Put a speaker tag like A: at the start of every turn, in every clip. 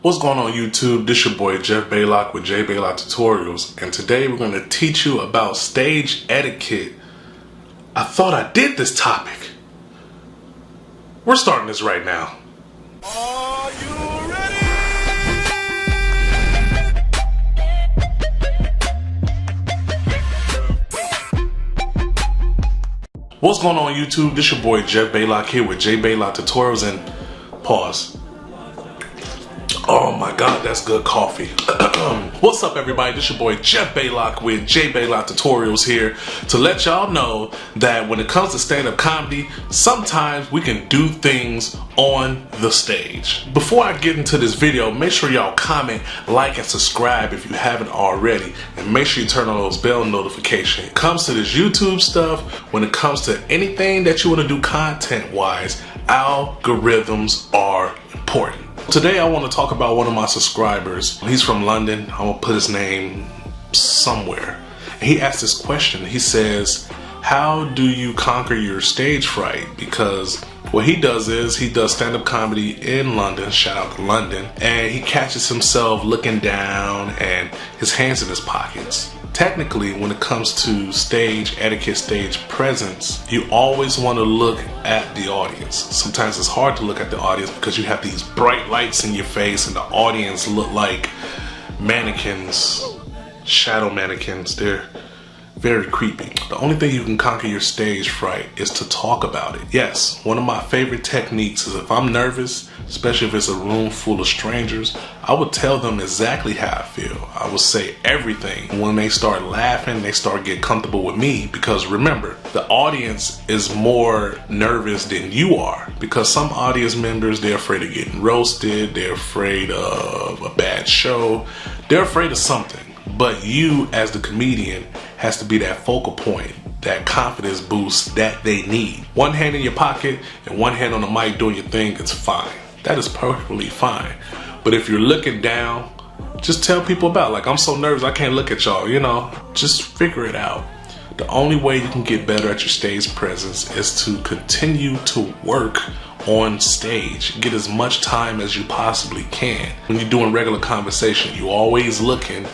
A: What's going on YouTube? This your boy Jeff Baylock with J Baylock Tutorials, and today we're going to teach you about stage etiquette. I thought I did this topic. We're starting this right now.
B: Are you ready?
A: What's going on YouTube? This your boy Jeff Baylock here with J Baylock Tutorials, and pause. Oh my god, that's good coffee. What's up everybody? This your boy Jeff Baylock with J Baylock Tutorials here to let y'all know that when it comes to stand-up comedy, sometimes we can do things on the stage. Before I get into this video, make sure y'all comment, like, and subscribe if you haven't already, and make sure you turn on those bell notifications. When it comes to this YouTube stuff, when it comes to anything that you want to do content-wise, algorithms are important. Today I want to talk about one of my subscribers. He's from London. I'm going to put his name somewhere. And he asked this question. He says, how do you conquer your stage fright? Because what he does is he does stand-up comedy in London, shout out to London, and he catches himself looking down and his hands in his pockets. Technically, when it comes to stage etiquette, stage presence, you always want to look at the audience. Sometimes it's hard to look at the audience because you have these bright lights in your face and the audience look like mannequins, shadow mannequins. They're very creepy. The only thing you can conquer your stage fright is to talk about it. Yes, one of my favorite techniques is if I'm nervous, especially if it's a room full of strangers, I would tell them exactly how I feel. I would say everything. When they start laughing, they start getting comfortable with me, because remember, the audience is more nervous than you are, because some audience members, they're afraid of getting roasted, they're afraid of a bad show, they're afraid of something. But you, as the comedian, has to be that focal point, that confidence boost that they need. One hand in your pocket and one hand on the mic doing your thing, it's fine. That is perfectly fine. But if you're looking down, just tell people about it. Like, I'm so nervous I can't look at y'all, you know. Just figure it out. The only way you can get better at your stage presence is to continue to work on stage. Get as much time as you possibly can. When you're doing regular conversation, you're always looking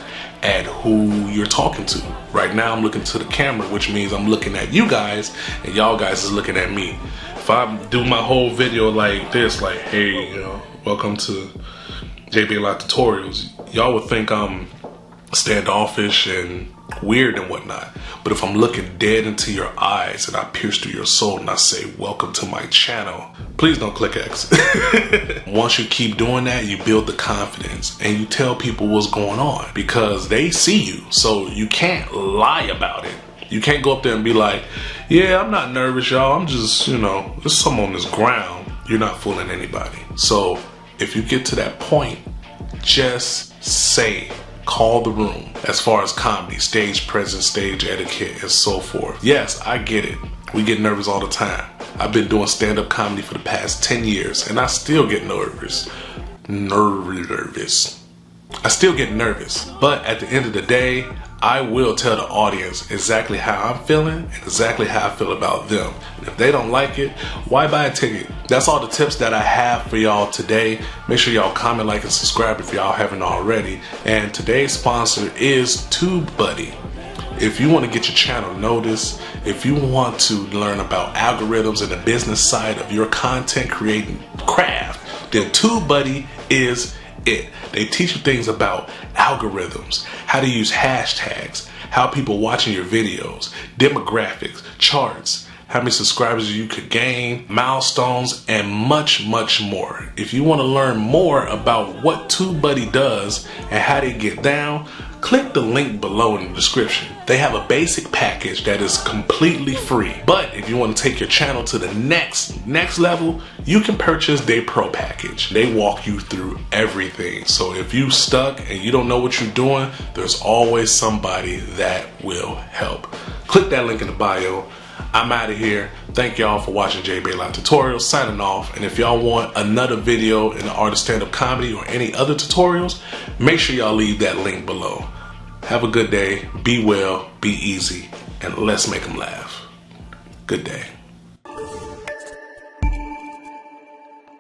A: at who you're talking to. Right now I'm looking to the camera, which means I'm looking at you guys and y'all guys is looking at me. If I do my whole video like this, like, hey, you know, welcome to J Baylock Tutorials, y'all would think I'm standoffish and weird and whatnot. But if I'm looking dead into your eyes and I pierce through your soul and I say, welcome to my channel, please don't click X. Once you keep doing that, you build the confidence and you tell people what's going on, because they see you. So you can't lie about it. You can't go up there and be like, yeah, I'm not nervous, y'all. I'm just, you know, there's something on this ground. You're not fooling anybody. So if you get to that point, just say it. Call the room. As far as comedy, stage presence, stage etiquette, and so forth. Yes, I get it. We get nervous all the time. I've been doing stand-up comedy for the past 10 years and I still get nervous. I still get nervous. But at the end of the day, I will tell the audience exactly how I'm feeling and exactly how I feel about them. And if they don't like it, why buy a ticket? That's all the tips that I have for y'all today. Make sure y'all comment, like, and subscribe if y'all haven't already. And today's sponsor is TubeBuddy. If you want to get your channel noticed, if you want to learn about algorithms and the business side of your content creating craft, then TubeBuddy is it. They teach you things about algorithms, how to use hashtags, how people watching your videos, demographics, charts, how many subscribers you could gain, milestones, and much, much more. If you want to learn more about what TubeBuddy does and how they get down, click the link below in the description. They have a basic package that is completely free. But if you want to take your channel to the next level, you can purchase their pro package. They walk you through everything. So if you stuck and you don't know what you're doing, there's always somebody that will help. Click that link in the bio. I'm out of here. Thank y'all for watching J Baylock Tutorials. Signing off. And if y'all want another video in the art of stand-up comedy or any other tutorials, make sure y'all leave that link below. Have a good day. Be well. Be easy. And let's make them laugh. Good day.